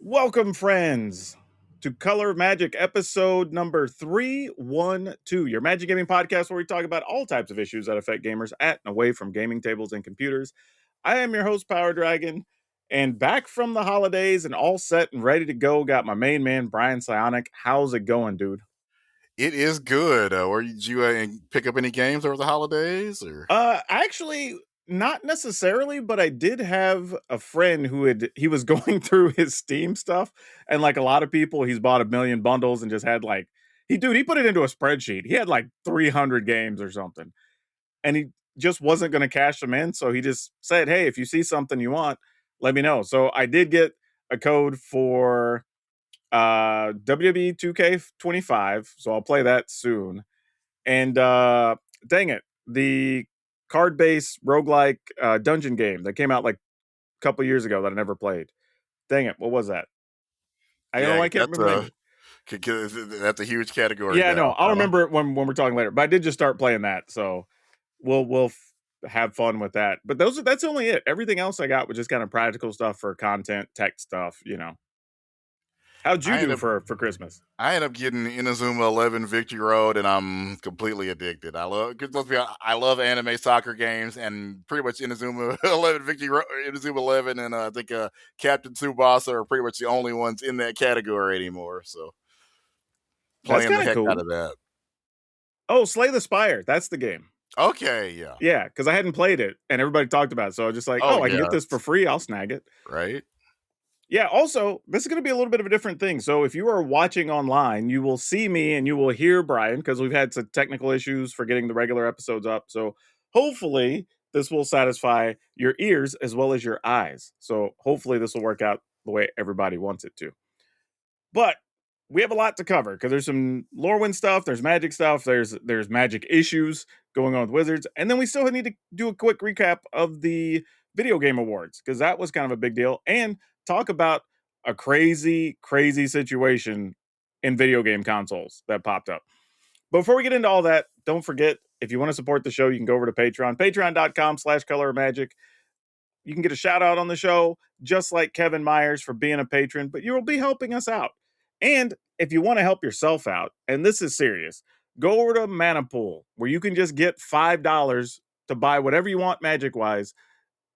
Welcome, friends, to Color Magic episode number 312, your Magic Gaming podcast where we talk about all types of issues that affect gamers at and away from gaming tables and computers. I am your host, PowrDragn, and back from the holidays and all set and ready to go. Got my main man, Brian Psionic. How's it going, dude? It is good. Did you pick up any games over the holidays? Or Actually, not necessarily, but I did have a friend he was going through his Steam stuff, and like a lot of people, he's bought a million bundles and just had like he put it into a spreadsheet. He had like 300 games or something, and he just wasn't going to cash them in. So he just said, "Hey, if you see something you want, let me know." So I did get a code for WWE 2K25, so I'll play that soon. And dang it, the card-based roguelike dungeon game that came out like a couple years ago that I never played. Dang it, what was that? I can't remember the name. That's a huge category. Yeah, Now. no, I'll remember it when we're talking later. But I did just start playing that, so we'll have fun with that. But that's only it. Everything else I got was just kind of practical stuff for content, tech stuff. How'd you do for Christmas? I ended up getting Inazuma 11 Victory Road, and I'm completely addicted. I love anime soccer games, and pretty much Inazuma 11 Victory Road, Inazuma 11, and I think Captain Tsubasa are pretty much the only ones in that category anymore. So playing the heck cool. out of that. Oh, Slay the Spire. That's the game. Okay, yeah. Yeah, because I hadn't played it, and everybody talked about it, so I was just like, I can get this for free, I'll snag it. Right? Yeah, also, this is going to be a little bit of a different thing. So if you are watching online, you will see me and you will hear Brian, because we've had some technical issues for getting the regular episodes up. So hopefully this will satisfy your ears as well as your eyes. So hopefully this will work out the way everybody wants it to. But we have a lot to cover because there's some Lorwyn stuff, there's magic stuff, there's magic issues going on with Wizards, and then we still need to do a quick recap of the video game awards because that was kind of a big deal, and talk about a crazy situation in video game consoles that popped up. Before we get into all that, don't forget, if you want to support the show, you can go over to Patreon, patreon.com/colormagic. You can get a shout out on the show, just like Kevin Myers for being a patron, but you will be helping us out. And if you want to help yourself out, and this is serious, go over to Manapool, where you can just get $5 to buy whatever you want magic wise,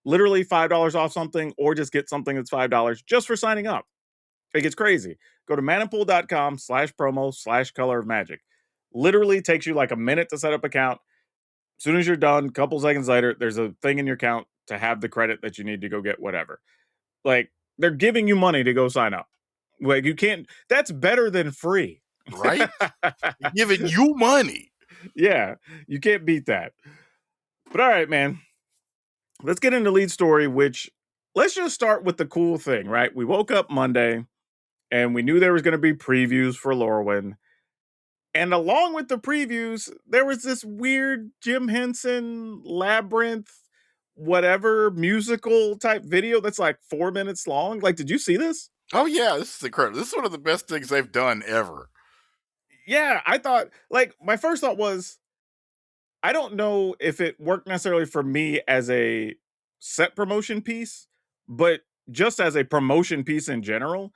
literally $5 off something, or just get something that's $5 just for signing up. It gets crazy. Go to manapool.com/promo/color of magic. Literally takes you like a minute to set up an account. As soon as you're done, a couple seconds later, there's a thing in your account to have the credit that you need to go get whatever. Like, they're giving you money to go sign up. Like, you can't, that's better than free. Right? Giving you money. Yeah, you can't beat that. But all right, man. Let's get into the lead story, which let's just start with the cool thing, right? We woke up Monday and we knew there was going to be previews for Lorwyn. And along with the previews, there was this weird Jim Henson Labyrinth, whatever musical type video that's like 4 minutes long. Like, did you see this? Oh, yeah, this is incredible. This is one of the best things they've done ever. Yeah, I thought, like, my first thought was, I don't know if it worked necessarily for me as a set promotion piece, but just as a promotion piece in general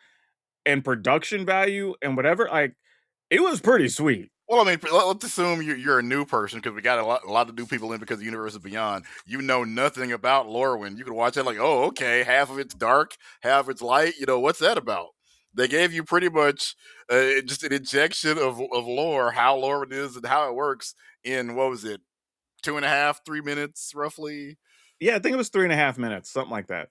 and production value and whatever, like, it was pretty sweet. Well, I mean, let's assume you're a new person because we got a lot of new people in because the universe is beyond. You know nothing about Lorwyn. You can watch it like, oh, okay, half of it's dark, half of it's light. What's that about? They gave you pretty much just an injection of lore, how Lorwyn is and how it works in, what was it, 2.5, 3 minutes roughly? Yeah, I think it was 3.5 minutes, something like that.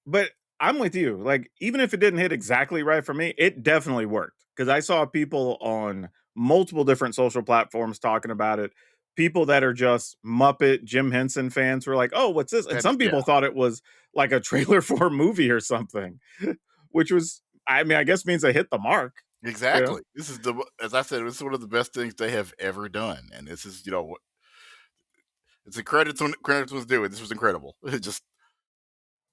But I'm with you. Like, even if it didn't hit exactly right for me, it definitely worked. Because I saw people on multiple different social platforms talking about it. People that are just Muppet Jim Henson fans were like, oh, what's this? And some people thought it was like a trailer for a movie or something, which was, I mean, I guess means they hit the mark. Exactly. This is as I said, this is one of the best things they have ever done. And this is, it's a credits was due. This was incredible. It just,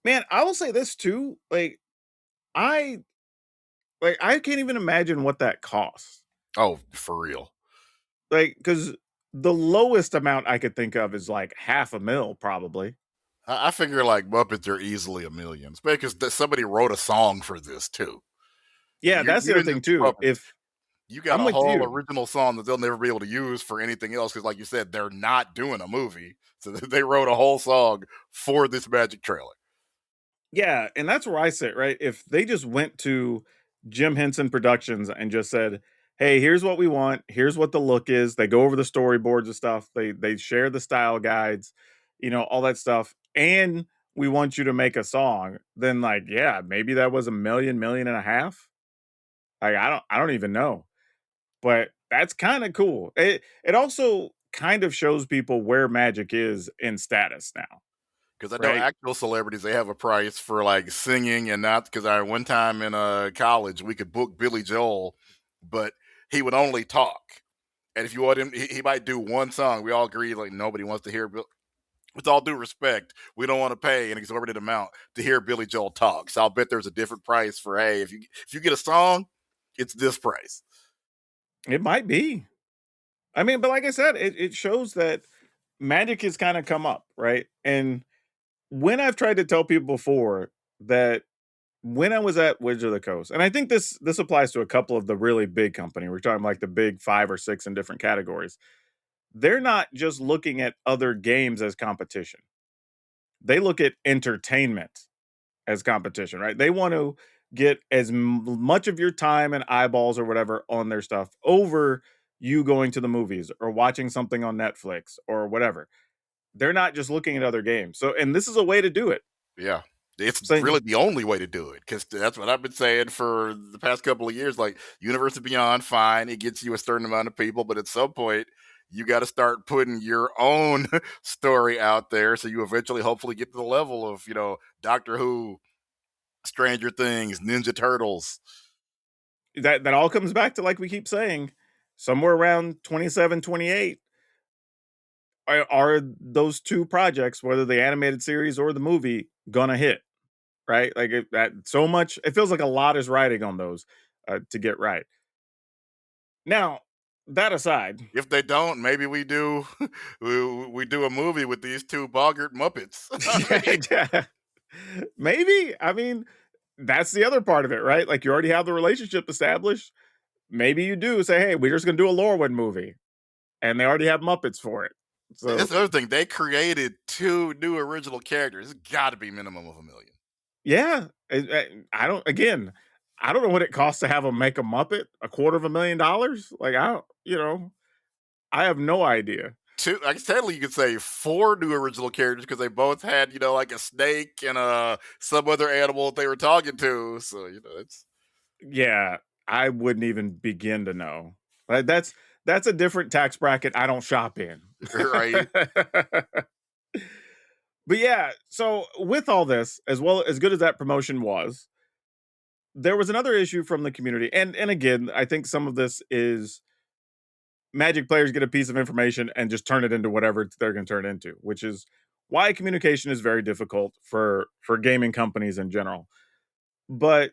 man, I will say this too. I can't even imagine what that costs. Oh, for real. Like, because the lowest amount I could think of is like $500,000 probably. I figure like Muppets are easily a million, especially because somebody wrote a song for this too. Yeah, that's You the other didn't thing just do too. Muppets. If You got I'm a with whole you. original song that they'll never be able to use for anything else because, like you said, they're not doing a movie, so they wrote a whole song for this magic trailer. Yeah, and that's where I sit, right? If they just went to Jim Henson Productions and just said, "Hey, here's what we want. Here's what the look is." They go over the storyboards and stuff. They share the style guides, all that stuff. And we want you to make a song. Then like, yeah, maybe that was a million, million and a half. Like I don't even know. But that's kind of cool. It also kind of shows people where magic is in status now, Because I know right? actual celebrities, they have a price for like singing and not. Because I one time in college we could book Billy Joel, but he would only talk. And if you want him, he might do one song. We all agree like nobody wants to hear. With all due respect, we don't want to pay an exorbitant amount to hear Billy Joel talk. So I'll bet there's a different price for hey, if you get a song, it's this price. It might be. I mean, but like I said, it shows that magic has kind of come up, right? And when I've tried to tell people before that when I was at Wizard of the Coast, and I think this applies to a couple of the really big company. We're talking like the big 5 or 6 in different categories. They're not just looking at other games as competition. They look at entertainment as competition, right? They want to get as much of your time and eyeballs or whatever on their stuff over you going to the movies or watching something on Netflix or whatever. They're not just looking at other games. So, and this is a way to do it. Yeah. It's Saying, really the only way to do it because that's what I've been saying for the past couple of years. Like Universe of Beyond, fine, it gets you a certain amount of people, but at some point, you got to start putting your own story out there. So you eventually, hopefully, get to the level of Doctor Who, Stranger Things, Ninja Turtles. that all comes back to like we keep saying, somewhere around 27, 28 are those two projects, whether the animated series or the movie, gonna hit, right? Like that so much, it feels like a lot is riding on those to get right. Now, that aside, If they don't, maybe we do we do a movie with these two boggart Muppets. I yeah, mean, yeah, maybe. I mean, that's the other part of it, right? Like you already have the relationship established. Maybe you do say, "Hey, we're just gonna do a Lorwyn movie," and they already have Muppets for it. that's So the other thing. They created two new original characters. It's got to be minimum of a million. yeah, I don't. Again, I don't know what it costs to have them make a Muppet. $250,000. Like I don't, I have no idea. Two, like technically, you could say four new original characters because they both had, like a snake and some other animal that they were talking to. So it's Yeah, I wouldn't even begin to know. Like that's a different tax bracket I don't shop in. right. But yeah, so with all this, as well as good as that promotion was, there was another issue from the community. And again, I think some of this is Magic players get a piece of information and just turn it into whatever they're going to turn it into, which is why communication is very difficult for gaming companies in general. But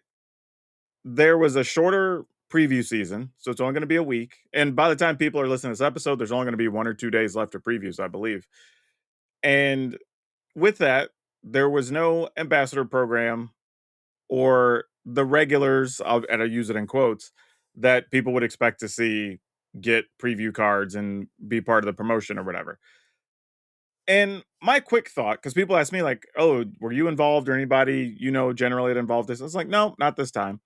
there was a shorter preview season, so it's only going to be a week. And by the time people are listening to this episode, there's only going to be 1 or 2 days left of previews, I believe. And with that, there was no ambassador program or the regulars, and I use it in quotes, that people would expect to see get preview cards and be part of the promotion or whatever. And my quick thought, because people ask me, like, oh, were you involved or anybody generally that involved this? I was like, no, not this time.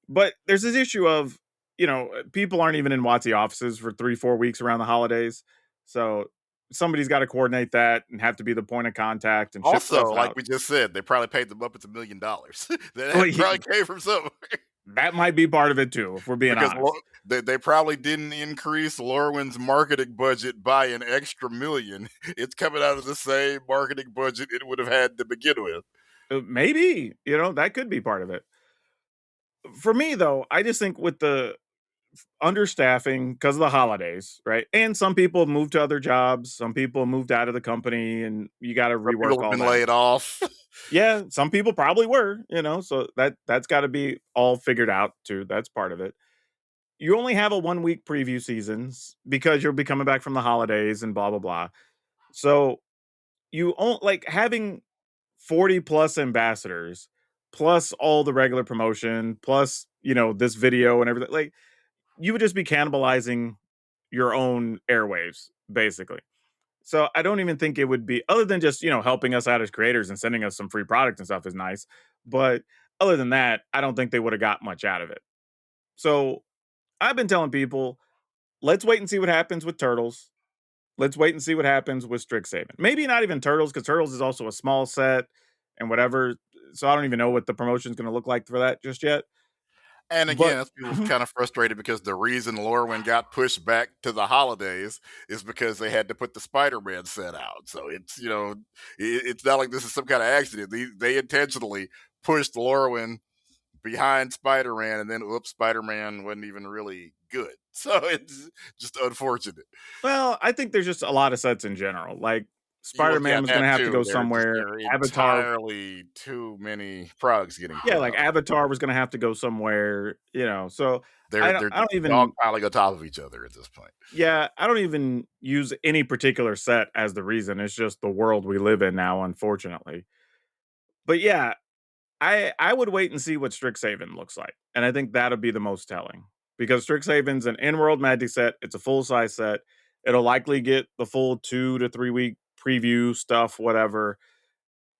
But there's this issue of, people aren't even in WotC offices for 3, 4 weeks around the holidays. So somebody's got to coordinate that and have to be the point of contact and ship Also, stuff like out. we just said, they probably paid the Muppets $1 million. Well, That probably came from somewhere that might be part of it too, if we're being because honest. they probably didn't increase Lorwyn's marketing budget by an extra million. It's coming out of the same marketing budget it would have had to begin with. Maybe, that could be part of it. For me, though, I just think with the understaffing because of the holidays, right? And some people moved to other jobs, some people moved out of the company, and you got to Some rework people have all been that. laid off. Yeah, some people probably were, so that's got to be all figured out too. That's part of it. You only have a 1 week preview seasons because you'll be coming back from the holidays and blah blah blah. So like having 40 plus ambassadors, plus all the regular promotion, plus, this video and everything. Like, you would just be cannibalizing your own airwaves, basically. So I don't even think it would be, other than just, helping us out as creators and sending us some free products and stuff is nice. But other than that, I don't think they would have got much out of it. So I've been telling people, let's wait and see what happens with Turtles. Let's wait and see what happens with Strixhaven. Maybe not even Turtles, because Turtles is also a small set and whatever. So I don't even know what the promotion is going to look like for that just yet. And But again, that's people kind of frustrated because the reason Lorwyn got pushed back to the holidays is because they had to put the Spider-Man set out. So it's it's not like this is some kind of accident. They intentionally pushed Lorwyn behind Spider-Man, and then oops, Spider-Man wasn't even really good. So it's just unfortunate. well, I think there's just a lot of sets in general. Like Well, yeah, Spider-Man was going that to have to too. go There somewhere. are Avatar, entirely too many products getting yeah, put like out. Avatar was going to have to go somewhere. So They're I don't, they're I don't even, dogpiling on top of each other at this point. yeah, I don't even use any particular set as the reason. It's just the world we live in now, unfortunately. But yeah, I would wait and see what Strixhaven looks like, and I think that'll be the most telling, because Strixhaven's an in-world Magic set. It's a full-size set. It'll likely get the full 2 to 3 week preview stuff, whatever.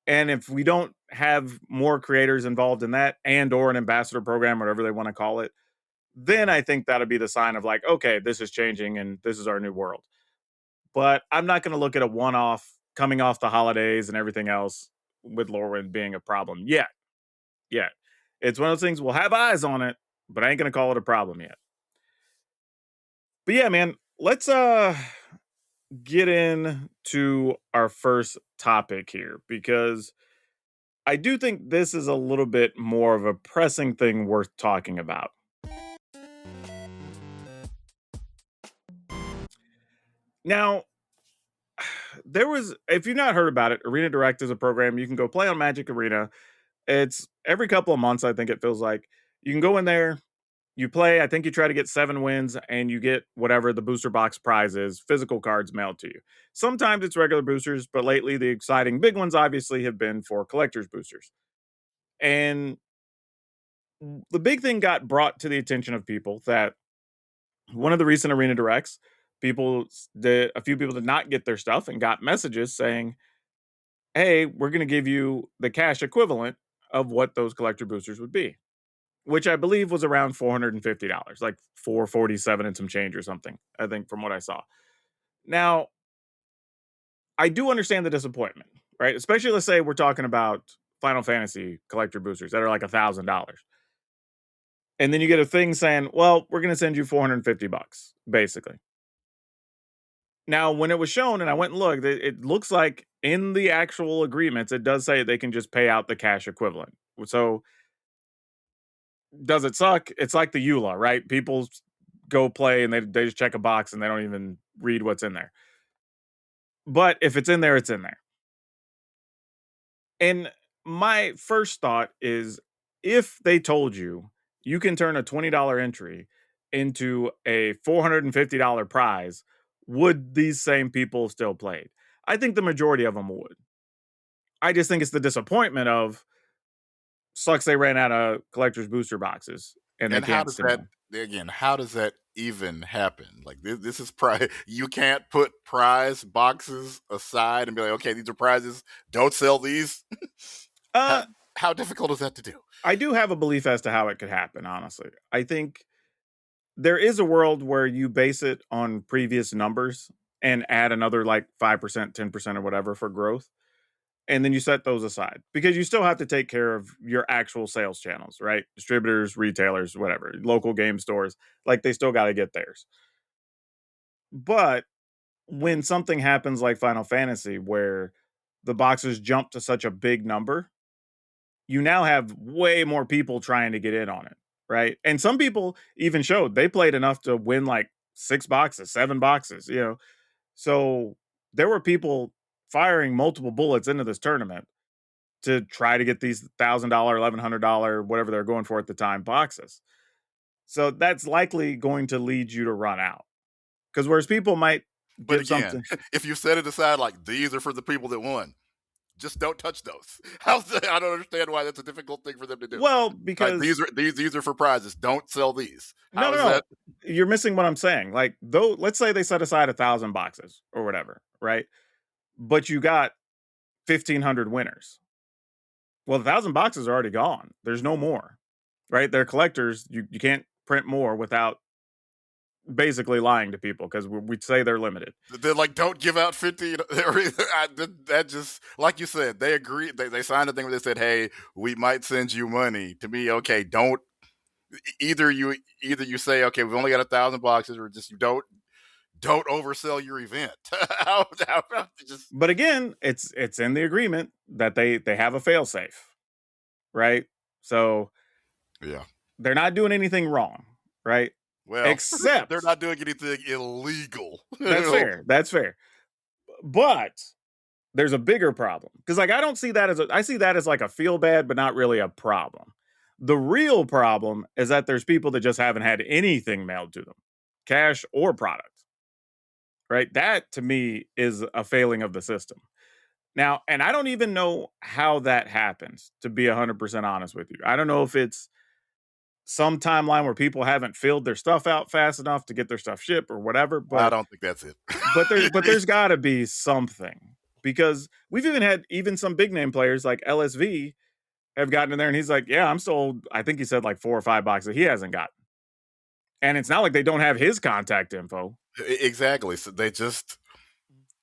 And if we don't have more creators involved in that, and or an ambassador program, whatever they want to call it, then I think that'll be the sign of like, okay, this is changing and this is our new world. But I'm not going to look at a one-off coming off the holidays and everything else with Lorwyn being a problem yet. Yet. It's one of those things, we'll have eyes on it, but I ain't gonna call it a problem yet. But yeah, man, let's get into our first topic here, because I do think this is a little bit more of a pressing thing worth talking about. Now, there was, if you've not heard about it, Arena Direct is a program you can go play on Magic Arena. It's every couple of months, I think it feels like. You can go in there, you play, I think you try to get 7 wins and you get whatever the booster box prize is, physical cards mailed to you. Sometimes it's regular boosters, but lately the exciting big ones obviously have been for collector's boosters. And the big thing got brought to the attention of people that one of the recent arena directs, a few people did not get their stuff and got messages saying, "Hey, we're going to give you the cash equivalent of what those collector boosters would be." Which I believe was around $450, like 447 and some change or something, I think, from what I saw. Now, I do understand the disappointment, right? Especially, let's say we're talking about Final Fantasy collector boosters that are like $1,000. And then you get a thing saying, well, we're going to send you 450 bucks, basically. Now, when it was shown and I went and looked, it looks like in the actual agreements, it does say they can just pay out the cash equivalent. So, does it suck? It's like the EULA, right? People go play and they just check a box and they don't even read what's in there. But if it's in there, it's in there. And my first thought is, if they told you you can turn a $20 entry into a $450 prize, would these same people still play it? I think the majority of them would. I just think it's the disappointment of, sucks they ran out of collector's booster boxes and they And how can't does send that them. again? How does that even happen? Like this is prize. You can't put prize boxes aside and be like, okay, these are prizes. Don't sell these. how Uh, how difficult is that to do? I do have a belief as to how it could happen, honestly. I think there is a world where you base it on previous numbers and add another like 5%, 10% or whatever for growth. And then you set those aside, because you still have to take care of your actual sales channels, right? Distributors, retailers, whatever, local game stores, like they still got to get theirs. But when something happens like Final Fantasy, where the boxes jump to such a big number, you now have way more people trying to get in on it, right? And some people even showed they played enough to win like 6 boxes, 7 boxes. So there were people firing multiple bullets into this tournament to try to get these $1,000, $1,100, whatever they're going for at the time boxes. So that's likely going to lead you to run out. Because whereas people might But give again, something. if you set it aside like these are for the people that won, just don't touch those. How's that? I don't understand why that's a difficult thing for them to do. Well, Like because these are for prizes. Don't sell these. no, How no, is that? no. You're missing what I'm saying. Like, though, let's say they set aside 1,000 boxes or whatever, right? But you got 1,500 winners. Well, 1,000 boxes are already gone. There's no more, right? They're collectors. You can't print more without basically lying to people because we'd say they're limited. They're like, don't give out 50. That just, like you said, they agreed. They signed a thing where they said, hey, we might send you money. To me, okay, don't either you say, okay, we've only got 1,000 boxes, or just you don't oversell your event. Just But again, it's in the agreement that they have a failsafe, right? So yeah. they're not doing anything wrong, right? Well, they're Except not doing anything illegal. that's fair. That's fair. But there's a bigger problem because like I see that as like a feel bad, but not really a problem. The real problem is that there's people that just haven't had anything mailed to them, cash or product, right? That to me is a failing of the system. Now, and I don't even know how that happens, to be 100% honest with you. I don't know if it's some timeline where people haven't filled their stuff out fast enough to get their stuff shipped or whatever, I don't think that's it. but there's got to be something because we've even had even some big name players like LSV have gotten in there and he's like, "Yeah, I'm still I think he said like 4 or 5 boxes he hasn't gotten." And it's not like they don't have his contact info. Exactly. So they just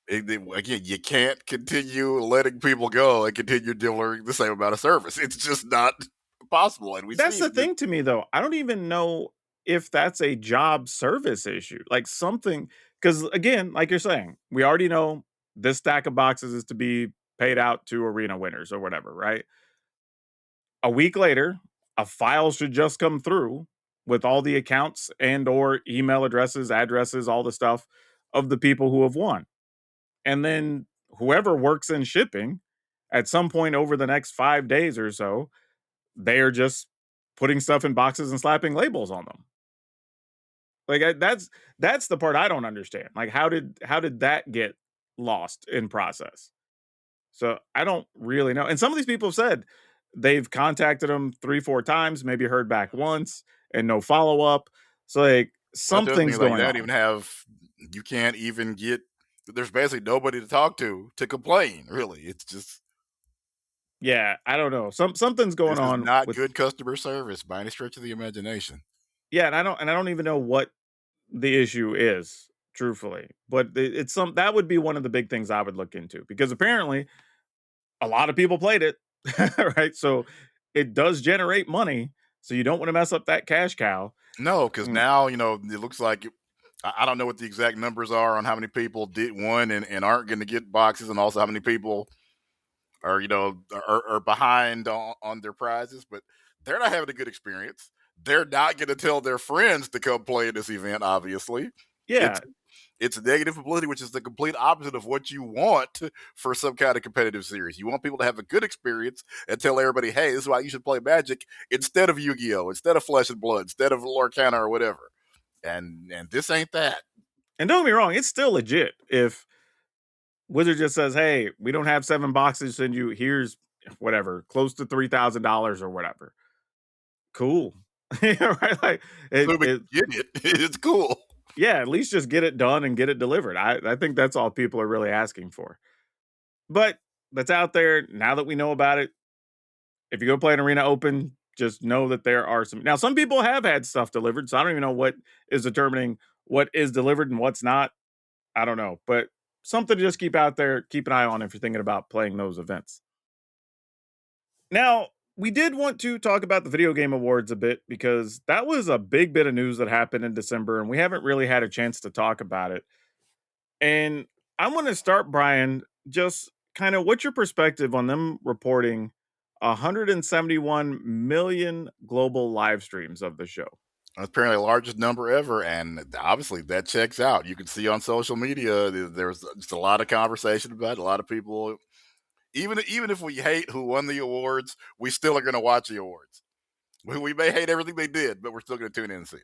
again, you can't continue letting people go and continue delivering the same amount of service. It's just not possible. And we That's see the that. thing to me though. I don't even know if that's a job service issue. Like something cuz again, like you're saying, we already know this stack of boxes is to be paid out to arena winners or whatever, right? A week later, a file should just come through with all the accounts and or email addresses, all the stuff of the people who have won. And then whoever works in shipping at some point over the next 5 days or so, they are just putting stuff in boxes and slapping labels on them. Like that's the part I don't understand. Like how did that get lost in process? So I don't really know. And some of these people have said they've contacted them 3, 4 times, maybe heard back once and no follow up. So like That's the other thing. something's Like they going don't on. even have. You can't even get. There's basically nobody to talk to complain. Really, it's just Yeah, I don't know. Something's going this is on not with good customer service by any stretch of the imagination. yeah, and I don't even know what the issue is, truthfully. But it's some that would be one of the big things I would look into because apparently a lot of people played it, right? So it does generate money. So you don't want to mess up that cash cow. No, because Mm, now it looks like I don't know what the exact numbers are on how many people did won and aren't going to get boxes, and also how many people are are behind on their prizes, but they're not having a good experience. They're not going to tell their friends to come play in this event. Obviously, it's yeah, it's negative publicity, which is the complete opposite of what you want for some kind of competitive series. You want people to have a good experience and tell everybody, "Hey, this is why you should play Magic instead of Yu-Gi-Oh, instead of Flesh and Blood, instead of Lorcana or whatever." And this ain't that. and don't get me wrong, it's still legit if Wizard just says, "Hey, we don't have 7 boxes, send you here's whatever, close to $3,000 or whatever." Cool. Yeah, right? Like Assuming you get it, it's cool. yeah, at least just get it done and get it delivered. I think that's all people are really asking for. But that's out there now that we know about it. If you go play an arena open, just know that there are some. Now, some people have had stuff delivered, so I don't even know what is determining what is delivered and what's not. I don't know, but something to just keep out there, keep an eye on if you're thinking about playing those events. Now, we did want to talk about the video game awards a bit because that was a big bit of news that happened in December, and we haven't really had a chance to talk about it. And I'm going to start, Brian, just kind of what's your perspective on them reporting 171 million global live streams of the show? Apparently, the largest number ever, and obviously that checks out. You can see on social media there's just a lot of conversation about it. A lot of people, even if we hate who won the awards, we still are going to watch the awards. We may hate everything they did, but we're still going to tune in and see it.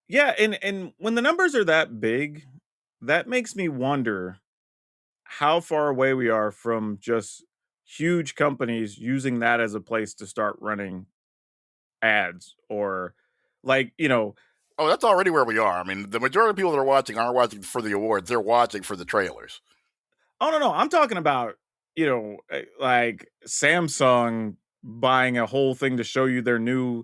Yeah, and when the numbers are that big, that makes me wonder how far away we are from just huge companies using that as a place to start running ads or like, Oh, that's already where we are. I mean, the majority of people that are watching aren't watching for the awards; they're watching for the trailers. oh no, I'm talking about, like Samsung buying a whole thing to show you their new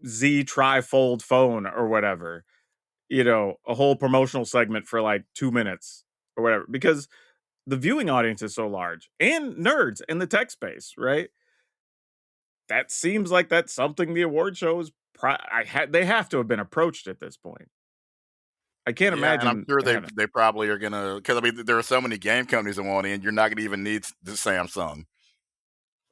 Z trifold phone or whatever. A whole promotional segment for like 2 minutes or whatever because the viewing audience is so large and nerds in the tech space, right? That seems like that's something the award shows they have to have been approached at this point. I can't Yeah, and I'm imagine sure they haven't. they probably are gonna because I mean there are so many game companies that want in. You're not gonna even need the Samsung,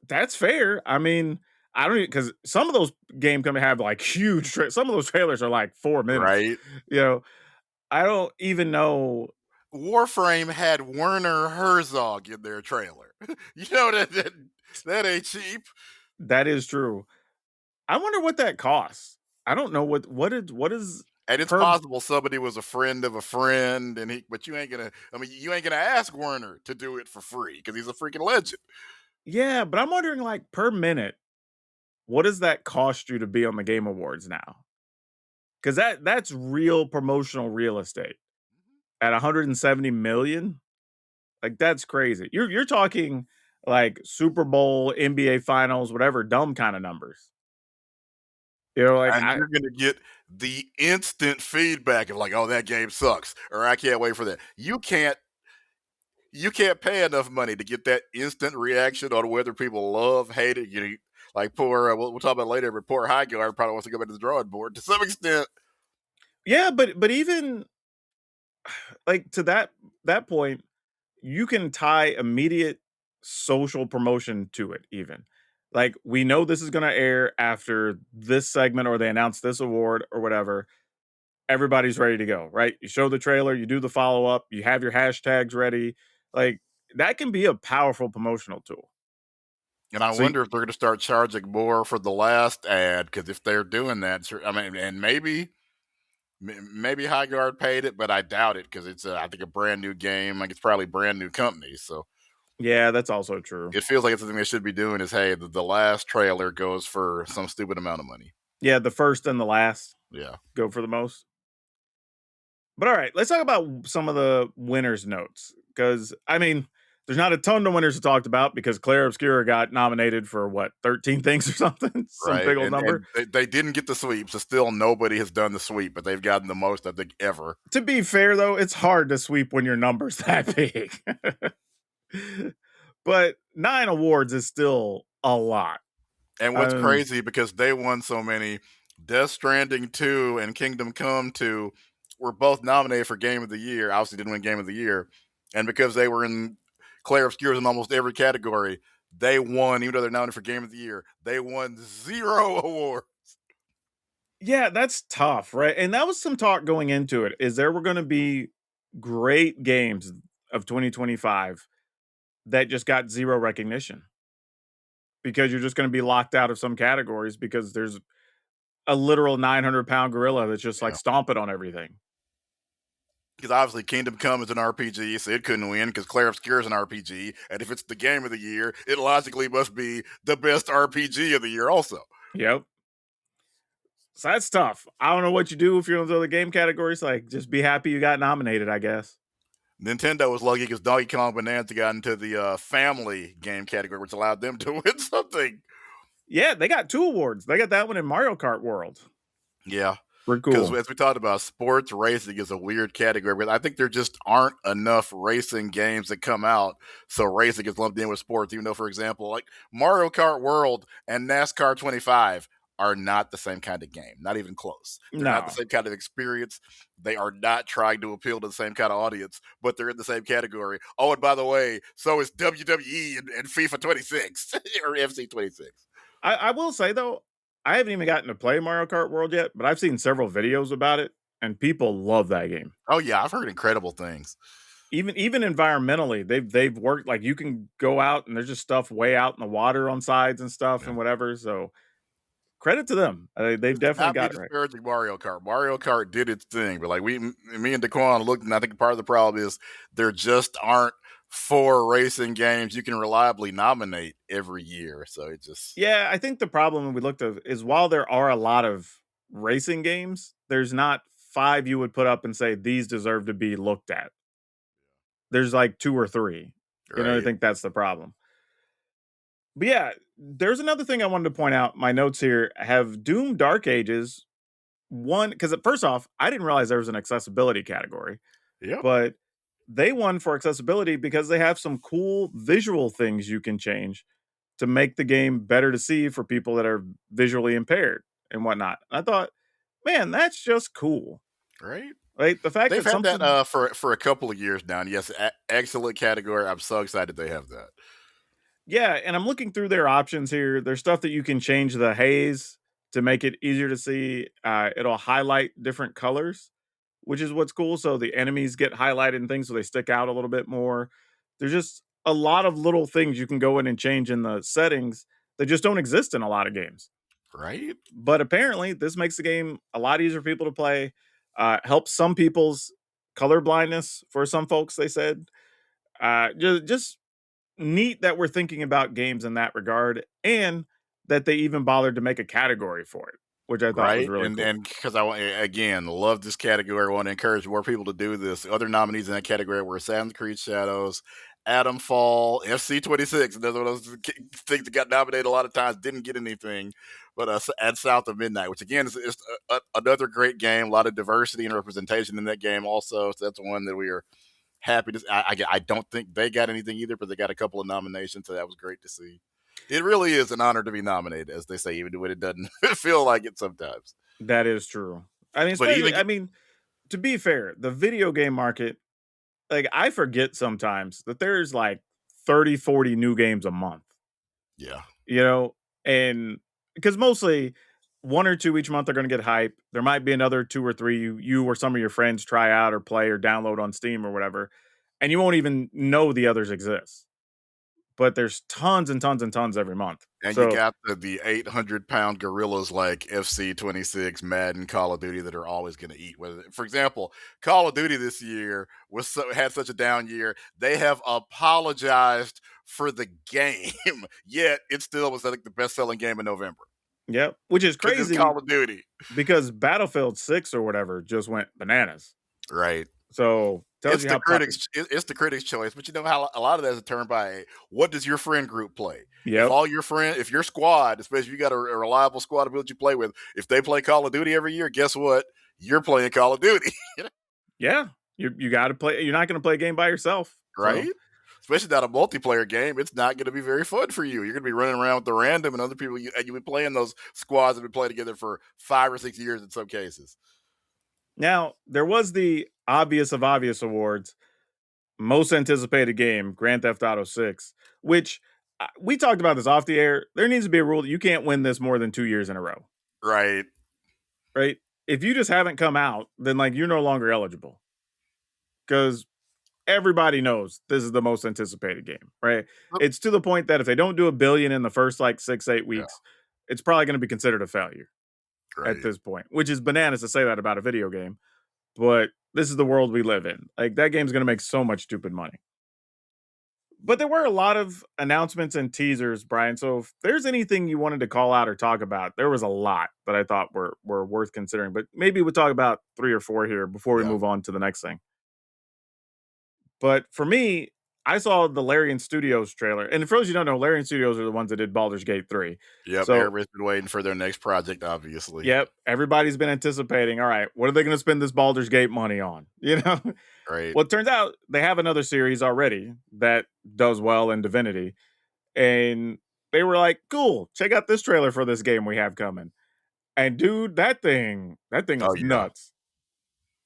That's fair. I mean, I don't because some of those game companies have like huge. Some of those trailers are like 4 minutes. right? You know, I don't even know. Warframe had Werner Herzog in their trailer. You know that ain't cheap. That is true. I wonder what that costs. I don't know what is And it's per. possible somebody was a friend of a friend, and but you ain't gonna. I mean, you ain't gonna ask Werner to do it for free because he's a freaking legend. Yeah, but I'm wondering like per minute, what does that cost you to be on the Game Awards now? Because that's real promotional real estate at 170 million. Like that's crazy. You're talking like Super Bowl, NBA Finals, whatever dumb kind of numbers. Like And I you're gonna get the instant feedback of like, "Oh, that game sucks," or "I can't wait for that." You can't pay enough money to get that instant reaction on whether people love, hate it. Like poor, we'll talk about it later, but poor Highguard probably wants to go back to the drawing board to some extent. yeah, but even like to that point, you can tie immediate social promotion to it even. Like we know this is going to air after this segment or they announce this award or whatever. Everybody's ready to go, right? You show the trailer, you do the follow up, you have your hashtags ready. Like that can be a powerful promotional tool. And I So wonder if they're going to start charging more for the last ad because if they're doing that, I mean, and maybe Highguard paid it, but I doubt it because it's I think a brand new game. Like it's probably brand new company, so yeah, that's also true. it feels like it's something they should be doing. Is hey, the last trailer goes for some stupid amount of money. Yeah, the first and the last Yeah. go for the most. But all right, let's talk about some of the winners' notes. Because I mean, there's not a ton of winners to talk about because Claire Obscura got nominated for what 13 things or something, some Right, big old number. and they didn't get the sweep, so still nobody has done the sweep, but they've gotten the most I think ever. To be fair, though, it's hard to sweep when your number's that big. But 9 awards is still a lot. And what's Um, crazy because they won so many, Death Stranding 2 and Kingdom Come 2 were both nominated for Game of the Year. Obviously didn't win Game of the Year, and because they were in Claire Obscures in almost every category, they won. Even though they're nominated for Game of the Year, they won 0 awards. yeah, that's tough, right? And that was some talk going into it. Is there were going to be great games of 2025 that just got zero recognition because you're just going to be locked out of some categories because there's a literal 900-pound gorilla that's just like Yeah. stomping on everything. Because obviously Kingdom Come is an RPG, so it couldn't win because Claire Obscure is an RPG. And if it's the game of the year, it logically must be the best RPG of the year also. Yep. So that's tough. I don't know what you do if you're in those other game categories. Like, just be happy you got nominated, I guess. Nintendo was lucky because Donkey Kong Bonanza got into the family game category, which allowed them to win something. Yeah, they got 2 awards. They got that one in Mario Kart World. Yeah. Pretty Because cool. as we talked about, sports racing is a weird category, but I think there just aren't enough racing games that come out. So racing gets lumped in with sports, even though, for example, like Mario Kart World and NASCAR 25 are not the same kind of game, not even close. They're not the No. same kind of experience. They are not trying to appeal to the same kind of audience, but they're in the same category. Oh, and by the way, so is WWE and FIFA 26 or FC 26. I will say though, I haven't even gotten to play Mario Kart World yet, but I've seen several videos about it, and people love that game. Oh, yeah, I've heard incredible things. Even environmentally, they've worked like you can go out and there's just stuff way out in the water on sides and stuff Yeah. and whatever. So credit to them. They've To definitely not be got it right. disparaging Mario Kart. Mario Kart did its thing, but like me and Daquan looked, and I think part of the problem is there just aren't 4 racing games you can reliably nominate every year. So it just Yeah, I think the problem when we looked at is while there are a lot of racing games, there's not 5 you would put up and say these deserve to be looked at. There's like 2 or 3. You know, I right. think that's the problem. But yeah, there's another thing I wanted to point out. My notes here have Doom Dark Ages won because first off, I didn't realize there was an accessibility category, Yep. but they won for accessibility because they have some cool visual things you can change to make the game better to see for people that are visually impaired and whatnot. I thought, man, that's just cool. Right. Right? The fact They've that had that something for a couple of years now. And yes, excellent category. I'm so excited they have that. yeah, and I'm looking through their options here. There's stuff that you can change the haze to make it easier to see. It'll highlight different colors, which is what's cool. So the enemies get highlighted and things so they stick out a little bit more. There's just a lot of little things you can go in and change in the settings that just don't exist in a lot of games. Right. But apparently, this makes the game a lot easier for people to play. Helps some people's color blindness for some folks. They said just neat that we're thinking about games in that regard, and that they even bothered to make a category for it, which I thought was Right, really cool. and because I want again love this category. I want to encourage more people to do this. Other nominees in that category were Assassin's Creed Shadows, Adam Fall, FC 26. Another one of those things that got nominated a lot of times didn't get anything, but at South of Midnight, which again is another great game. A lot of diversity and representation in that game, also. So that's one that we are happy to. I don't think they got anything either, but they got a couple of nominations, so that was great to see. It really is an honor to be nominated, as they say, even when it doesn't feel like it sometimes. That is true. I mean, But especially, even I mean, to be fair, the video game market, like, I forget sometimes that there's like 30, 40 new games a month, yeah, you know, and because mostly 1 or 2 each month are going to get hype. There might be another 2 or 3 you or some of your friends try out or play or download on Steam or whatever, and you won't even know the others exist. But there's tons and tons and tons every month. and you So, got the 800-pound gorillas like FC 26, Madden, Call of Duty that are always going to eat. Whether, for example, Call of Duty this year had such a down year, they have apologized for the game, yet it still was I think the best-selling game in November yeah, which is because it's crazy Call of Duty, because Battlefield 6 or whatever just went bananas. right? So, tells you how popular. It's the critics' choice, but you know how a lot of that is determined by what does your friend group play. Yep. If your squad, especially if you got a reliable squad of people that you play with, if they play Call of Duty every year, guess what? You're playing Call of Duty, Yeah. You gotta play, you're not gonna play a game by yourself. right? So, Especially not a multiplayer game, it's not going to be very fun for you. You're going to be running around with the random and other people, and you'll be playing those squads that have been playing together for 5 or 6 years in some cases. now there was the obvious of obvious awards, most anticipated game, Grand Theft Auto 6, which we talked about this off the air. There needs to be a rule that you can't win this more than 2 years in a row, Right. right? If you just haven't come out, then like you're no longer eligible because everybody knows this is the most anticipated game, right? It's to the point that if they don't do a billion in the first like 6, 8 Yeah. weeks, it's probably going to be considered a failure at Right. this point, which is bananas to say that about a video game. But this is the world we live in. Like that game's going to make so much stupid money. But there were a lot of announcements and teasers, Brian. So if there's anything you wanted to call out or talk about, there was a lot that I thought were worth considering. But maybe we'll talk about 3 or 4 here before we Yeah. move on to the next thing. But for me, I saw the Larian Studios trailer. And for those you don't know, Larian Studios are the ones that did Baldur's Gate 3. Yep. So, Everybody's been waiting for their next project, obviously. yep, everybody's been anticipating, all right, what are they going to spend this Baldur's Gate money on? You know? Right. Well, it turns out they have another series already that does well in Divinity. And they were like, cool, check out this trailer for this game we have coming. And dude, that thing Oh is yeah. nuts.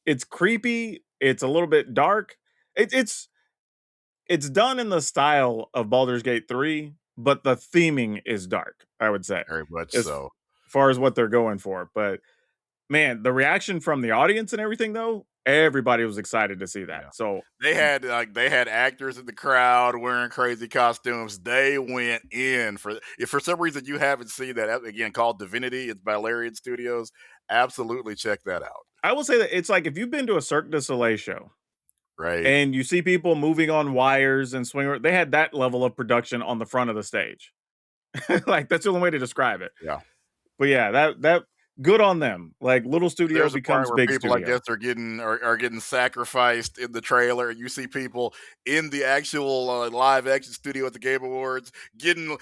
It's creepy. It's a little bit dark. It's done in the style of Baldur's Gate 3, but the theming is dark, I would say, Very much as so. far as what they're going for. But man, the reaction from the audience and everything though everybody was excited to see that. Yeah. So They had actors in the crowd wearing crazy costumes. They went in for if for some reason you haven't seen that again called Divinity, it's by Larian Studios. Absolutely check that out. I will say that it's like if you've been to a Cirque du Soleil show Right. and you see people moving on wires and swing, they had that level of production on the front of the stage. Like that's the only way to describe it. Yeah. But yeah, that good on them. Like little studio There's a part becomes where big people, I guess, studio. are getting sacrificed in the trailer. You see people in the actual live action studio at the Game Awards getting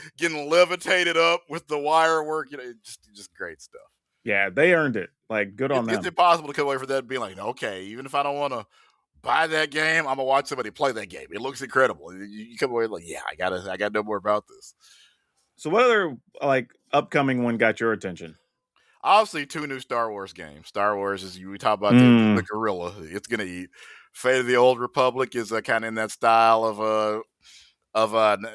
levitated up with the wire work. Just great stuff. Yeah, they earned it. Like good on It's them. impossible to come away from that and be like, okay, even if I don't want to buy that game, I'm gonna watch somebody play that game. It looks incredible. You come away like, yeah, I gotta know more about this. So what other like upcoming one got your attention? Obviously, two new Star Wars games. Star Wars is we talk about the Mm. gorilla. It's gonna eat. Fate of the Old Republic is kind of in that style of the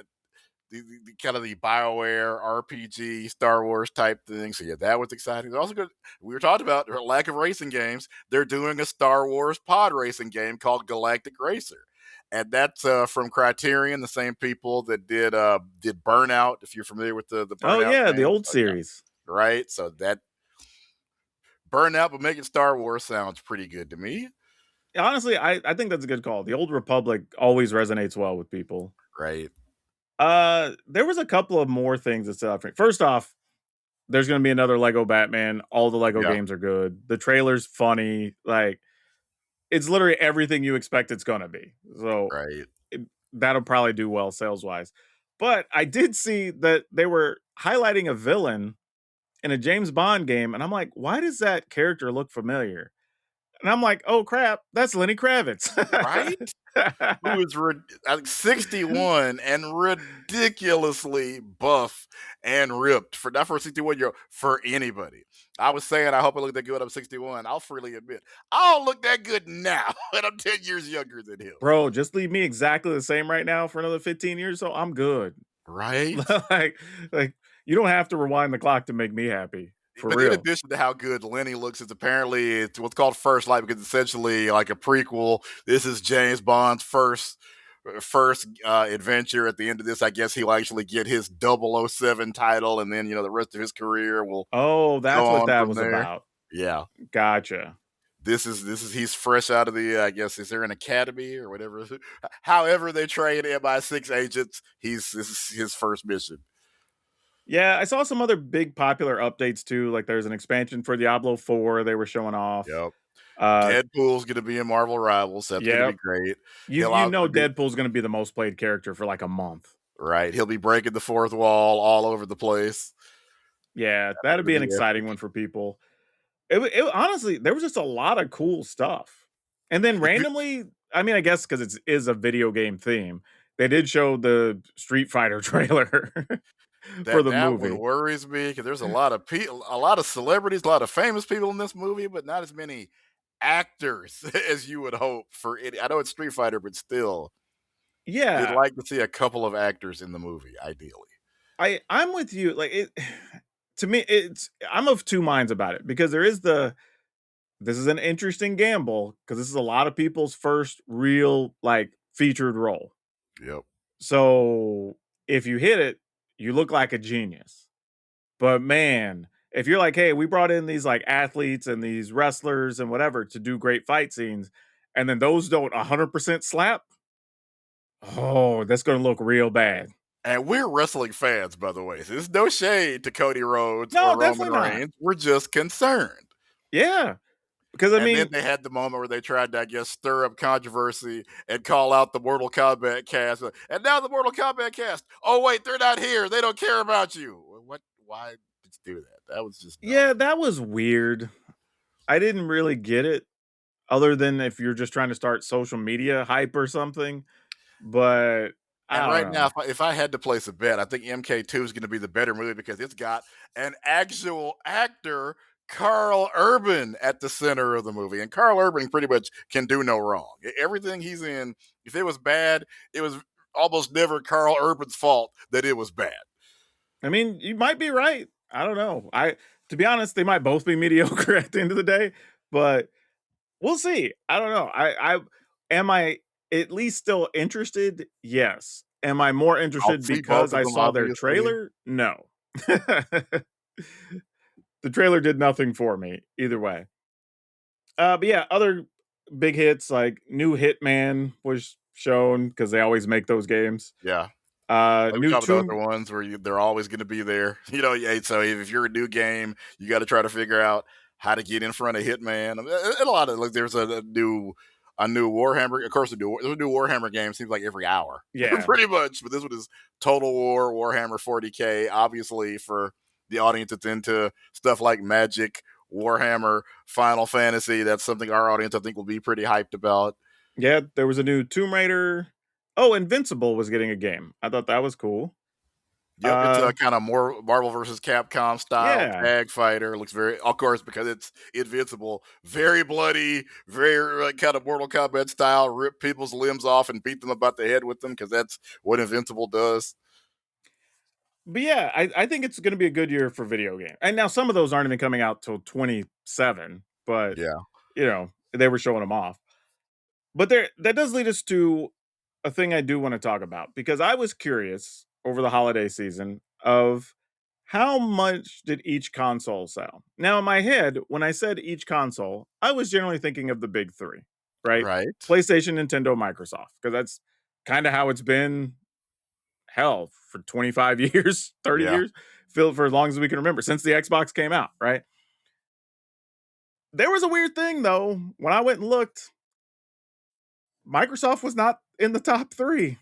kind of the Bioware RPG Star Wars type thing. So yeah, that was exciting. They're also good. We were talking about their lack of racing games. They're doing a Star Wars pod racing game called Galactic Racer, and that's from Criterion, the same people that did Burnout. If you're familiar with the Oh Burnout yeah, the games, old oh yeah, series. right. So that Burnout, but making Star Wars sounds pretty good to me. Honestly, I think that's a good call. The Old Republic always resonates well with people. Right. There was a couple of more things that stood out for me. First off, there's gonna be another Lego Batman. All the Lego Yeah. games are good. The trailer's funny. Like it's literally everything you expect it's gonna be. So Right. it, that'll probably do well sales wise. But I did see that they were highlighting a villain in a James Bond game, and I'm like, why does that character look familiar? And I'm like, oh crap, that's Lenny Kravitz. Right. Who is I think 61 and ridiculously buff and ripped for not for a 61-year-old for anybody. I was saying I hope I look that good. I'm 61. I'll freely admit I don't look that good now, and I'm 10 years younger than him. Bro, just leave me exactly the same right now for another 15 years, so I'm good. Right. like, like you don't have to rewind the clock to make me happy. For But in real. addition to how good Lenny looks, it's apparently it's what's called First Light because it's essentially like a prequel. This is James Bond's first adventure. At the end of this, I guess he'll actually get his 007 title, and then the rest of his career will Oh, go that's what on that from was there. about. Yeah, Gotcha. this is he's fresh out of the. I guess is there an academy or whatever? However, they train MI6 agents. This is his first mission. Yeah, I saw some other big popular updates too. Like there's an expansion for Diablo 4 they were showing off. Yep. Uh Deadpool's going to be in Marvel Rivals. That's going to be yep. great. You He'll you also know be Deadpool's gonna be the most played character for like a month. right. He'll be breaking the fourth wall all over the place. Yeah, That's that'd going be to an be exciting epic. one for people. Honestly, there was just a lot of cool stuff. And then If you- randomly, I mean, I guess because it is a video game theme, they did show the Street Fighter trailer for the that one movie. worries me because there's a lot of people, a lot of celebrities, a lot of famous people in this movie, but not as many actors as you would hope for it. I know it's Street Fighter, but still, you'd Yeah, like to see a couple of actors in the movie, ideally. I'm with you. Like it to me, it's I'm of two minds about it because there is this is an interesting gamble because this is a lot of people's first real like featured role. Yep. So if you hit it, you look like a genius. But man, if you're like, hey, we brought in these like athletes and these wrestlers and whatever to do great fight scenes, and then those don't 100% slap, oh, that's going to look real bad. And we're wrestling fans, by the way. So there's no shade to Cody Rhodes No, or Roman definitely not. Reigns. We're just concerned. Yeah. Because I And then mean, they had the moment where they tried to, I guess, stir up controversy and call out the Mortal Kombat cast. And now the Mortal Kombat cast. Oh wait, they're not here. They don't care about you. What? Why did you do that? That was just dumb. yeah, that was weird. I didn't really get it other than if you're just trying to start social media hype or something. But And I don't right now, know. if I had to place a bet, I think MK2 is going to be the better movie because it's got an actual actor, Carl Urban, at the center of the movie. And Carl Urban pretty much can do no wrong. Everything he's in, if it was bad, it was almost never Carl Urban's fault that it was bad. I mean, you might be right. I don't know. To be honest, they might both be mediocre at the end of the day, but we'll see. I don't know. I am I at least still interested? Yes. Am I more I'll interested see both because of I them, saw their obviously. trailer? No. The trailer did nothing for me either way. But yeah, other big hits like new Hitman was shown because they always make those games. Yeah. Like we New talked about other Tomb, ones where they're always going to be there. Yeah. So if you're a new game, you got to try to figure out how to get in front of Hitman. I mean, and a lot of like, there's a new Warhammer. Of course, there's a new Warhammer game. Seems like every hour, yeah, pretty much. But this one is Total War Warhammer 40K. Obviously, for the audience that's into stuff like Magic, Warhammer, Final Fantasy, that's something our audience I think will be pretty hyped about. yeah. There was a new Tomb Raider. Oh, Invincible was getting a game. I thought that was cool. Yep, it's Uh, a kind of more Marvel versus Capcom style yeah, tag fighter. Looks very, of course, because it's invincible, very bloody, very kind of Mortal Kombat style. Rip people's limbs off and beat them about the head with them because that's what Invincible does. but yeah, I think it's going to be a good year for video game. And now some of those aren't even coming out till 27, but Yeah, they were showing them off. But there, that does lead us to a thing I do want to talk about because I was curious over the holiday season of how much did each console sell. Now, in my head, when I said each console, I was generally thinking of the big three, right? right. PlayStation, Nintendo, Microsoft, because that's kind of how it's been, hell, for 25 years, 30 Yeah, years, for as long as we can remember, since the Xbox came out, right? There was a weird thing though. When I went and looked, Microsoft was not in the top three.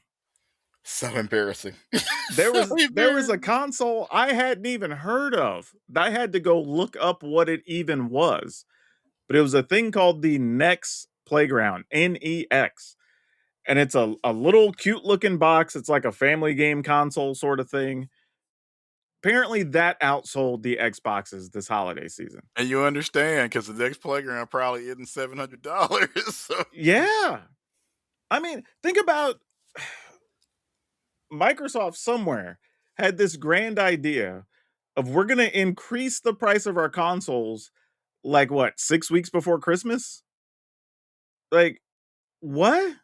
so embarrassing. There So was a embarrassing. console I hadn't even heard of. I had to go look up what it even was. But it was a thing called the Nex Playground, NEX. And it's a little cute looking box. It's like a family game console sort of thing. Apparently that outsold the Xboxes this holiday season. And you understand because the next playground probably isn't $700. So Yeah. I mean, think about Microsoft somewhere had this grand idea of we're going to increase the price of our consoles like what, 6 weeks before Christmas? Like what?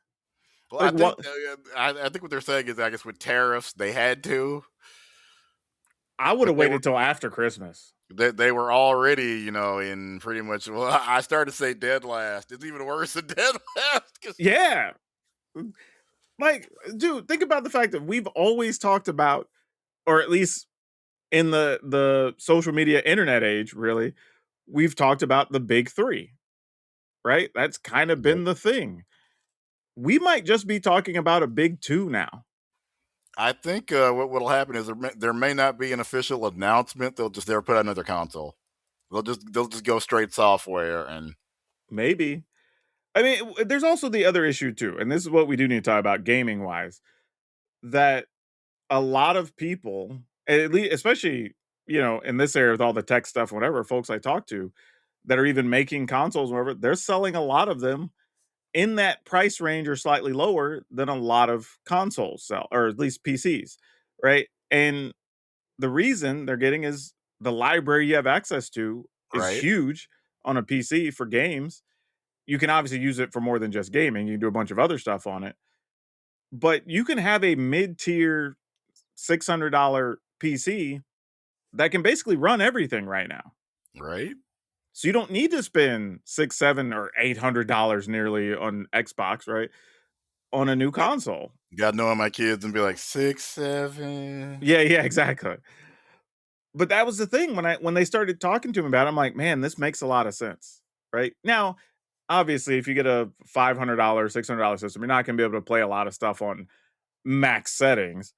well, I Like think what? I think what they're saying is I guess with tariffs they had to, I would but have waited till after Christmas. they were already, in pretty much. Well, I started to say dead last. It's even worse than dead last. 'Cause Yeah. Like, dude, think about the fact that we've always talked about, or at least in the social media internet age, really, we've talked about the big three, right? That's kind of Yep. been the thing. We might just be talking about a big two now. I think what will happen is there may not be an official announcement. They'll just never put out another console. They'll just go straight software and Maybe. I mean, there's also the other issue too, and this is what we do need to talk about gaming wise, that a lot of people, at least, especially in this area with all the tech stuff, whatever folks I talk to that are even making consoles, whatever, they're selling a lot of them in that price range or slightly lower than a lot of consoles sell, or at least PCs, right? And the reason they're getting is the library you have access to is right, huge on a PC for games. You can obviously use it for more than just gaming. You can do a bunch of other stuff on it, but you can have a mid-tier $600 PC that can basically run everything right now. right. So you don't need to spend six, seven, or $800 nearly on Xbox, right? On a new console. Got to know my kids and be like 6, 7. Yeah, yeah, exactly. But that was the thing when they started talking to him about it, I'm like, man, this makes a lot of sense. Right. Now, obviously, if you get a $500, $600 system, you're not going to be able to play a lot of stuff on max settings,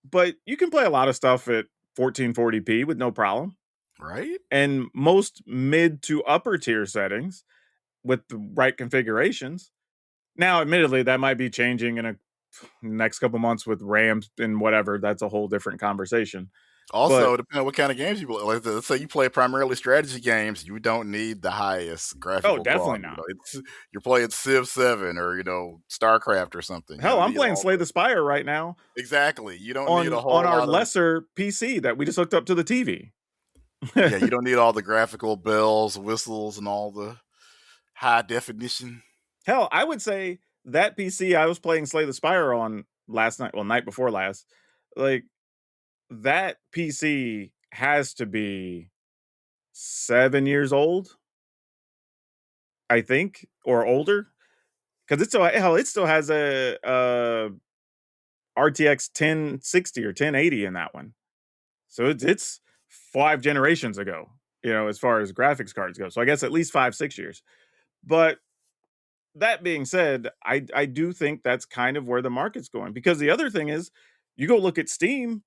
but you can play a lot of stuff at 1440p with no problem. Right, And most mid to upper tier settings with the right configurations. Now, admittedly, that might be changing in a next couple months with RAMs and whatever. That's a whole different conversation. But also, depending on what kind of games you play. Like, let's say you play primarily strategy games, you don't need the highest oh, graphical definitely quality. not. You're playing Civ 7 or StarCraft or something. You Hell, don't I'm need playing all Slay the the Spire right now exactly. You don't need a on whole our lot of lesser PC that we just hooked up to the TV. yeah. You don't need all the graphical bells, whistles, and all the high definition. Hell, I would say that PC I was playing Slay the Spire on last night, well, night before last, like, that PC has to be 7 years old, I think, or older, because it's still hell, it still has a RTX 1060 or 1080 in that one. So it's 5 generations ago, as far as graphics cards go. So I guess at least 5, 6 years. But that being said, I do think that's kind of where the market's going, because the other thing is you go look at Steam,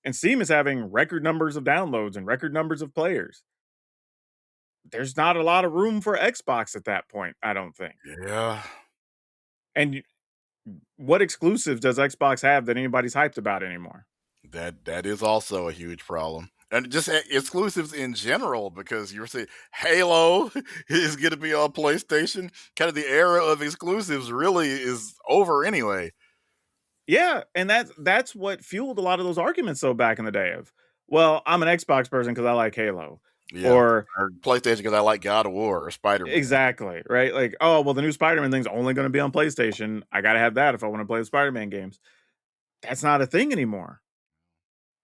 and Steam is having record numbers of downloads and record numbers of players. There's not a lot of room for Xbox at that point, I don't think. Yeah, And what exclusives does Xbox have that anybody's hyped about anymore? that is also a huge problem. And just exclusives in general, because you're saying Halo is going to be on PlayStation. Kind of the era of exclusives really is over anyway. Yeah, and that's what fueled a lot of those arguments though back in the day of, well, I'm an Xbox person because I like Halo. Yeah, Or or PlayStation because I like God of War or Spider Man. exactly, right? Like, oh, well, the new Spider-Man thing's only going to be on PlayStation. I got to have that if I want to play the Spider-Man games. That's not a thing anymore.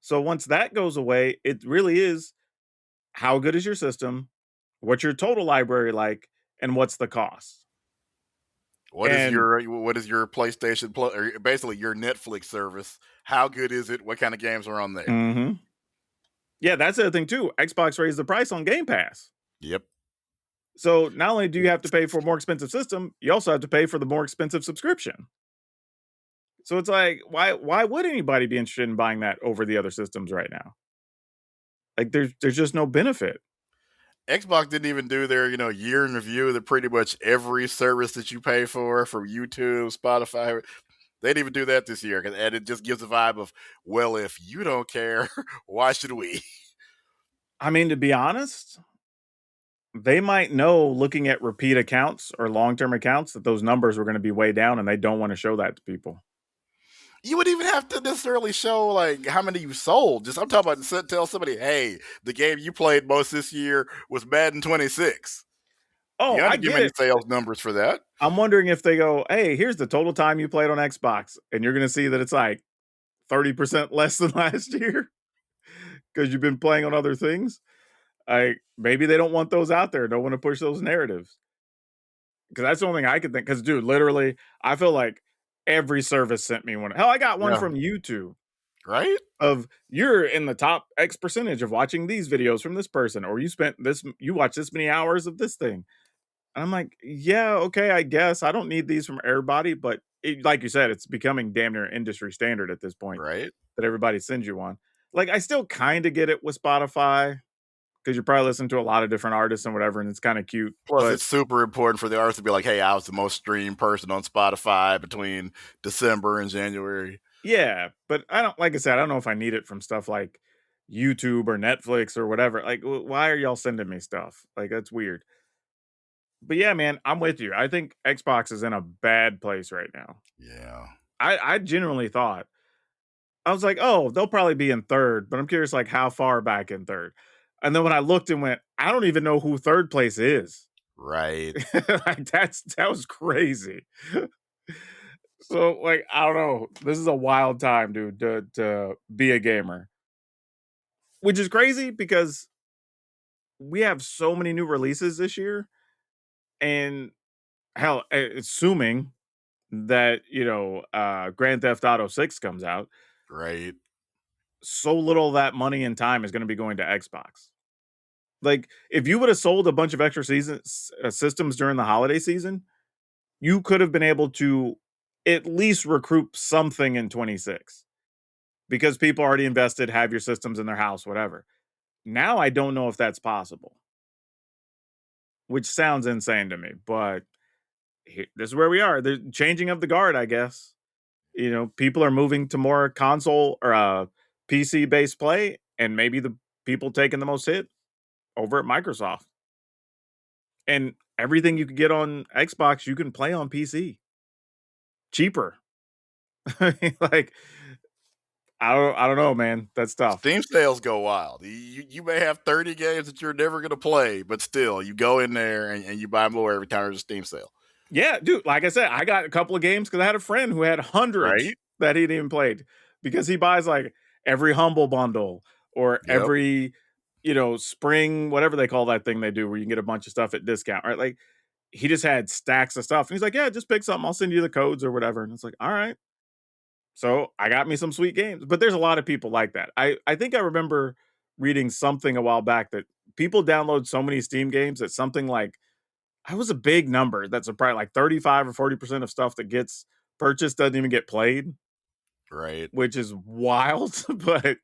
So once that goes away, it really is, how good is your system? What's your total library like? And what's the cost? And What is your PlayStation Plus, or basically your Netflix service? How good is it? What kind of games are on there? mhm. Yeah, that's the other thing too. Xbox raised the price on Game Pass. Yep. So not only do you have to pay for a more expensive system, you also have to pay for the more expensive subscription. So it's like, why would anybody be interested in buying that over the other systems right now? Like there's just no benefit. Xbox didn't even do their, year in review that pretty much every service that you pay for, from YouTube, Spotify, they didn't even do that this year. And it just gives a vibe of, well, if you don't care, why should we? I mean, to be honest, they might know looking at repeat accounts or long-term accounts that those numbers were going to be way down and they don't want to show that to people. You wouldn't even have to necessarily show like how many you sold. Just I'm talking about tell somebody, hey, the game you played most this year was Madden 26. You Oh, got I to give get any it. sales numbers for that. I'm wondering if they go, "Hey, here's the total time you played on Xbox." And you're going to see that it's like 30% less than last year because you've been playing on other things. Maybe they don't want those out there. Don't want to push those narratives. Because that's the only thing I could think. Because, dude, literally, I feel like every service sent me one. Hell, I got one Yeah. from YouTube Right? of, you're in the top X percentage of watching these videos from this person, or you watch this many hours of this thing. And I'm like, yeah, okay, I guess I don't need these from everybody, but like you said, it's becoming damn near industry standard at this point Right. that everybody sends you one. Like, I still kind of get it with Spotify because you're probably listening to a lot of different artists and whatever, and it's kind of cute. Plus, But it's super important for the artist to be like, hey, I was the most streamed person on Spotify between December and January. yeah, but I don't, like I said, I don't know if I need it from stuff like YouTube or Netflix or whatever. Like, why are y'all sending me stuff? Like, that's weird. But yeah, man, I'm with you. I think Xbox is in a bad place right now. Yeah. I genuinely thought, I was like, oh, they'll probably be in third, but I'm curious, like, how far back in third. And then when I looked and went, I don't even know who third place is. Right. Like, that was crazy. So, like, I don't know. This is a wild time, dude, to be a gamer. Which is crazy because we have so many new releases this year. And hell, assuming that, Grand Theft Auto 6 comes out, Right. so little of that money and time is going to be going to Xbox. Like, if you would have sold a bunch of extra systems during the holiday season, you could have been able to at least recoup something in 26 because people already invested, have your systems in their house, whatever. Now I don't know if that's possible, which sounds insane to me, but this is where we are. The changing of the guard, I guess. People are moving to more console or PC based play, and maybe the people taking the most hit over at Microsoft. And everything you could get on Xbox, you can play on PC cheaper. Like, I don't know, man. That's tough. Steam sales go wild. You may have 30 games that you're never going to play, but still, you go in there and you buy more every time there's a Steam sale. Yeah, dude, like I said, I got a couple of games because I had a friend who had hundreds Right? that he'd even played because he buys like every Humble Bundle or Yep. every, spring, whatever they call that thing they do where you can get a bunch of stuff at discount, right? Like he just had stacks of stuff. And he's like, yeah, just pick something. I'll send you the codes or whatever. And it's like, all right. So I got me some sweet games. But there's a lot of people like that. I think I remember reading something a while back that people download so many Steam games that something like I was a big number. That's probably like 35 or 40% of stuff that gets purchased doesn't even get played, Right. which is wild. But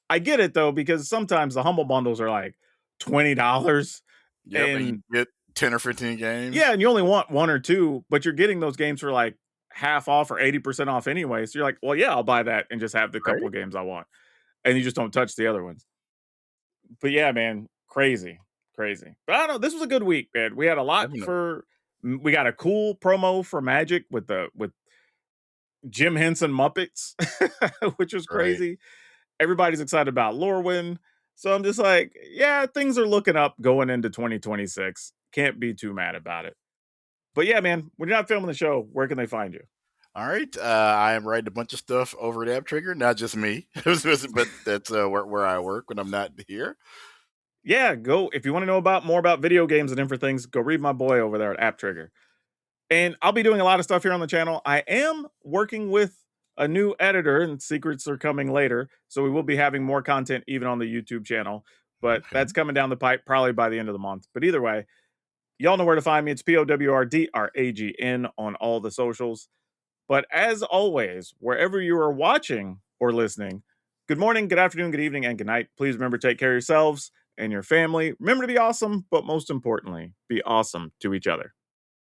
I get it though, because sometimes the humble bundles are like $20. Yep. And you And get 10 or 15 yeah, games. and you only want one or two, but you're getting those games for like half off or 80% off anyway. So you're like, well, yeah, I'll buy that and just have the couple Right? of games I want. And you just don't touch the other ones. But yeah, man, crazy, crazy. But I don't know. This was a good week, man. We had a lot Definitely. for. We got a cool promo for Magic with Jim Henson Muppets, which was Right. crazy. Everybody's excited about Lorwyn. So I'm just like, yeah, things are looking up going into 2026. Can't be too mad about it. But yeah, man, when you're not filming the show, where can they find you? All right. I am writing a bunch of stuff over at App Trigger, not just me, but that's where I work when I'm not here. Yeah, go if you want to know about more about video games and different things, go read my boy over there at App Trigger. And I'll be doing a lot of stuff here on the channel. I am working with a new editor, and secrets are coming later. So we will be having more content even on the YouTube channel. But Okay. that's coming down the pipe probably by the end of the month. But either way, y'all know where to find me. It's PowrDragn on all the socials. But as always, wherever you are watching or listening, good morning, good afternoon, good evening, and good night. Please remember to take care of yourselves and your family. Remember to be awesome, but most importantly, be awesome to each other.